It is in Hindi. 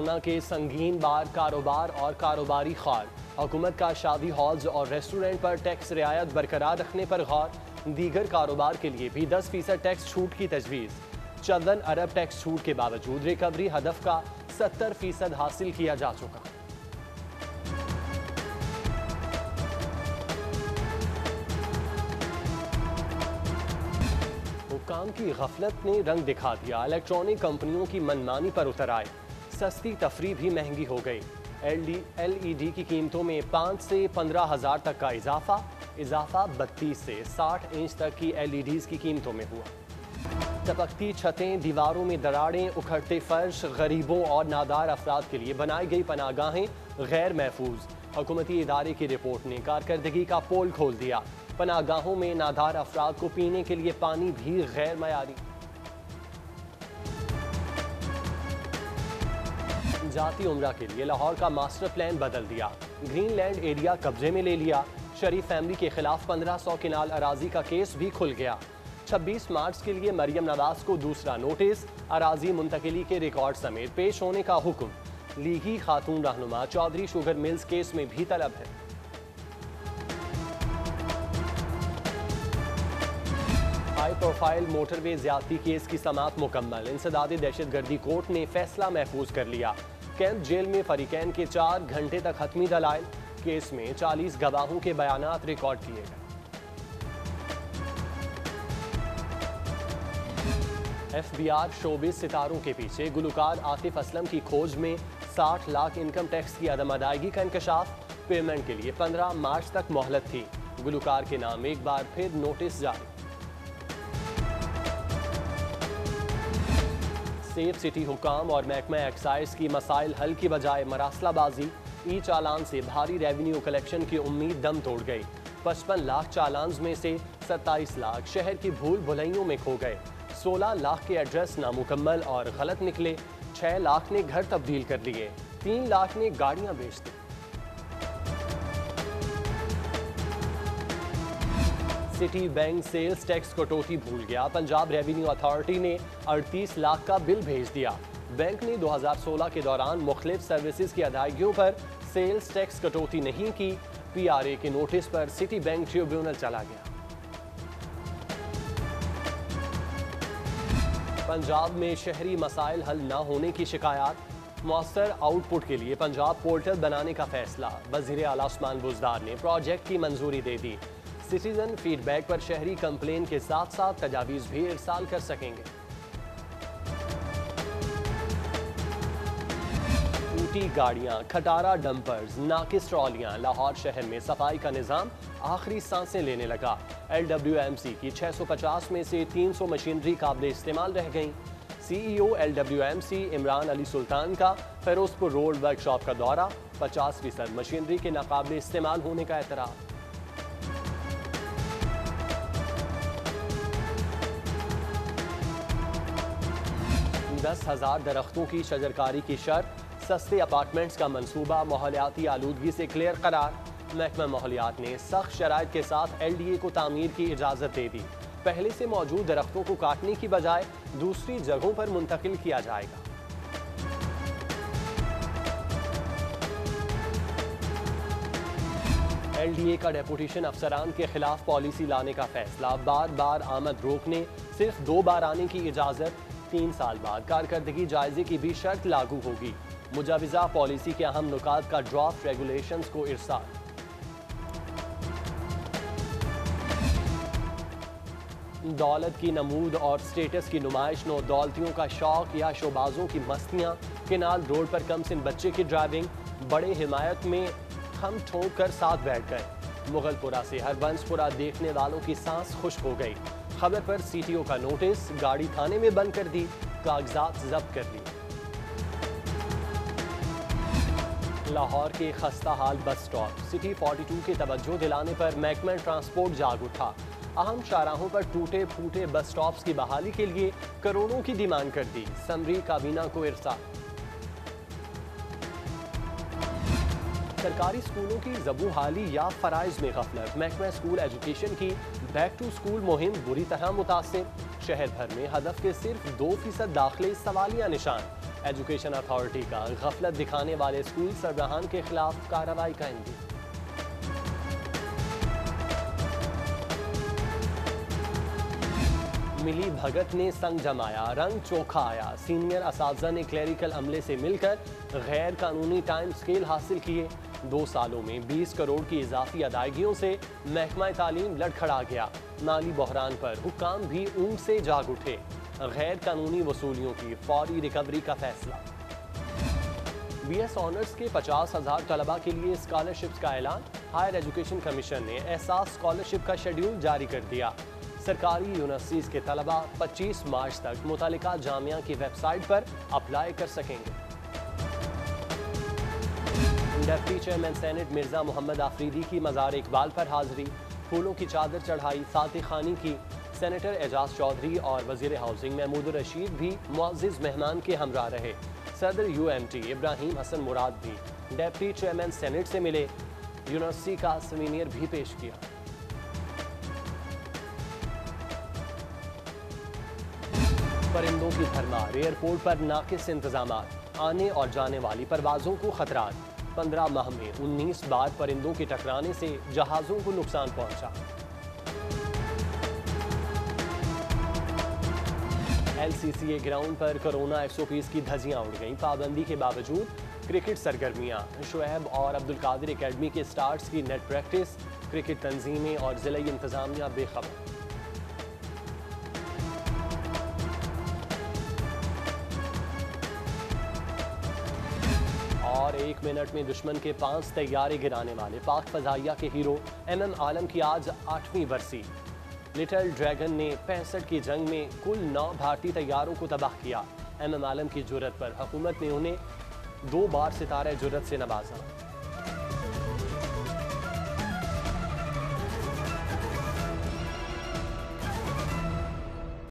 कोरोना के संगीन बार कारोबार और कारोबारी खार। हुकूमत का शादी हॉल्स और रेस्टोरेंट पर टैक्स रियायत बरकरार रखने पर गौर। दीगर कारोबार के लिए भी 10% टैक्स छूट की तजवीज़। 14 अरब टैक्स छूट के बावजूद रिकवरी हदफ का 70% हासिल किया जा चुका। हुक्काम की गफलत ने रंग दिखा दिया। इलेक्ट्रॉनिक कंपनियों की मनमानी पर उतर आए। सस्ती तफरी भी महंगी हो गई। LED की कीमतों में 5 से 15 हज़ार तक का इजाफा 32 से 60 इंच तक की LEDs की कीमतों में हुआ। टपकती छतें, दीवारों में दरारें, उखड़ते फर्श, गरीबों और नादार अफराद के लिए बनाई गई पनागाहें गैर महफूज। हुकूमती इदारे की रिपोर्ट ने कारकर्दगी का पोल खोल दिया। पनागाहों में नादार अफराद को पीने के लिए पानी भी गैर मयारी। जाती उम्रा के लिए लाहौर का मास्टर प्लान बदल दिया। ग्रीनलैंड एरिया कब्जे में ले लिया। शरीफ फैमिली के खिलाफ 1500 किनाल अराजी का केस भी खुल गया। 26 मार्च के लिए मरियम नवाज को दूसरा नोटिस। अराजी मुंतकिली के रिकॉर्ड समेत पेश होने का हुक्म। लीगी खातून रहनुमा चौधरी शुगर मिल्स केस में भी तलब है। हाई प्रोफाइल मोटरवे ज्यादती केस की समाअत मुकम्मल। इंसदादी दहशतगर्दी कोर्ट ने फैसला महफूज कर लिया। कैंप जेल में फरीकैन के 4 घंटे तक हतमी दलाइल। केस में 40 गवाहों के बयानात रिकॉर्ड किए गए। FBI शोबिस सितारों के पीछे गुलकार आतिफ असलम की खोज में 60 लाख इनकम टैक्स की अदम अदायगी का इंकशाफ। पेमेंट के लिए 15 मार्च तक मोहलत थी। गुलकार के नाम एक बार फिर नोटिस जारी। सेफ सिटी हुकाम और महकमा एक्साइज की मसाइल हल की बजाय मरासलाबाजी। ई चालान से भारी रेवेन्यू कलेक्शन की उम्मीद दम तोड़ गई। 55 लाख चालान में से 27 लाख शहर की भूल भुलैयों में खो गए। 16 लाख के एड्रेस नामुकम्मल और गलत निकले। 6 लाख ने घर तब्दील कर लिए। 3 लाख ने गाड़ियां बेच दी। सिटी बैंक सेल्स टैक्स कटौती भूल गया। पंजाब रेवेन्यू अथॉरिटी ने 38 लाख का बिल भेज दिया। बैंक ने 2016 के दौरान मुख्तलिफ सर्विसेज की अदायगियों पर सेल्स टैक्स कटौती नहीं की। PRA के नोटिस पर सिटी बैंक ट्रिब्यूनल चला गया। पंजाब में शहरी मसाइल हल न होने की शिकायत। मौसर आउटपुट के लिए पंजाब पोर्टल बनाने का फैसला। वज़ीर आला उस्मान बुज़दार ने प्रोजेक्ट की मंजूरी दे दी। सिटीजन फीडबैक पर शहरी कंप्लेन के साथ साथ तजावीज़ भी इरसाल कर सकेंगे। टूटी गाड़ियां, खटारा डंपर्स, नाकिस ट्रॉलियां। लाहौर शहर में सफाई का निज़ाम आखिरी सांसें लेने लगा। LWMC की 650 में से 300 मशीनरी काबिल इस्तेमाल रह गई। CEO LWMC इमरान अली सुल्तान का फिरोजपुर रोड वर्कशॉप का दौरा। 50% मशीनरी के नाकाबिल इस्तेमाल होने का एतराफ़। 10,000 दरख्तों की शजरकारी की शर्त। सस्ते अपार्टमेंट्स का मंसूबा माहौलियाती आलूदगी से क्लियर करार। महकमा माहौलियात ने सख्त शराइत के साथ LDA को तामीर की इजाज़त दे दी। पहले से मौजूद दरख्तों को काटने की बजाय दूसरी जगहों पर मुंतकिल किया जाएगा। LDA का डेपुटेशन अफसरान के खिलाफ पॉलिसी लाने का फैसला। बार बार आमद रोकने, सिर्फ 2 बार आने की इजाज़त। 3 साल बाद कारकर्दगी जायजे की भी शर्त लागू होगी। मुजाविजा पॉलिसी के अहम नुकात का ड्राफ्ट रेगुलेशंस को इरसाल। दौलत की नमूद और स्टेटस की नुमाइश। नौ दौलतियों का शौक या शोबाजों की मस्तियाँ। केनाल रोड पर कमसिन बच्चे की ड्राइविंग। बड़े हिमायत में हम ठोक कर साथ बैठ गए। मुगलपुरा से हरबंसपुरा देखने वालों की सांस खुश्क हो गई। खबर पर CTO का नोटिस। गाड़ी थाने में बंद कर दी। कागजात जब्त कर लिए। लाहौर के खस्ता हाल बस स्टॉप। सिटी 42 के तवज्जो दिलाने पर महकमा ट्रांसपोर्ट जाग उठा। अहम शाहराहों पर टूटे फूटे बस स्टॉप्स की बहाली के लिए करोड़ों की डिमांड कर दी। समरी काबीना को इरसाल। सरकारी स्कूलों की ज़बूहाली या फ़राइज़ में गफलत। महकमा स्कूल एजुकेशन की बैक टू स्कूल मुहिम बुरी तरह मुतासिर। शहर भर में हदफ के सिर्फ 2% दाखिले सवालिया निशान। एजुकेशन अथॉरिटी का गफलत दिखाने वाले स्कूल सरबराहान के खिलाफ कार्रवाई का इंदिया। मिली भगत ने संग जमाया, रंग चोखा आया। सीनियर असातिज़ा ने क्लरिकल अमले से मिलकर गैर कानूनी टाइम स्केल हासिल किए। 2 सालों में 20 करोड़ की इजाफी अदायगियों से महकमा तालीम लड़खड़ा गया। माली बहरान पर हुक्काम भी ऊंट से जाग उठे। गैर कानूनी वसूलियों की फौरी रिकवरी का फैसला। BS ऑनर्स के 50,000 तलबा के लिए स्कॉलरशिप्स का ऐलान। हायर एजुकेशन कमीशन ने एहसास स्कॉलरशिप का शेड्यूल जारी कर दिया। सरकारी यूनिवर्सिटीज़ के तलबा 25 मार्च तक मुतल्लिका जामिया की वेबसाइट पर अप्लाई कर सकेंगे। Deputy chairman senate Mirza Mohammad Afridi की मज़ार इकबाल पर हाजिरी, फूलों की चादर चढ़ाई, फातिह खानी की। सेनेटर एजाज चौधरी और वज़ीर हाउसिंग महमूद रशीद भी मुअज़्ज़िज़ मेहमान के हमरा रहे। सदर UMT इब्राहिम हसन मुराद भी डिप्टी चेयरमैन सेनेट से मिले। यूनिवर्सिटी का सेमिनियर भी पेश किया। परिंदों की भरमार, एयरपोर्ट पर नाकिस इंतजामात, आने और जाने वाली परवाजों को खतरात। 15 माह में 19 बार परिंदों के टकराने से जहाजों को नुकसान पहुंचा। LCCA ग्राउंड पर कोरोना SOPs की धज्जियां उड़ गईं। पाबंदी के बावजूद क्रिकेट सरगर्मियां। शुएब और अब्दुल कादिर एकेडमी के स्टार्स की नेट प्रैक्टिस। क्रिकेट तंजीमें और जिला इंतजामिया बेखबर। और 1 मिनट में दुश्मन के 5 तैयारे गिराने वाले पाक फजाइया के हीरो MM आलम की आज 8वीं बरसी। लिटिल ड्रैगन ने 65 की जंग में कुल 9 भारतीय तैयारों को तबाह किया। MM आलम की जुर्रत पर हुकूमत ने उन्हें 2 बार सितारे जुर्रत से नवाजा।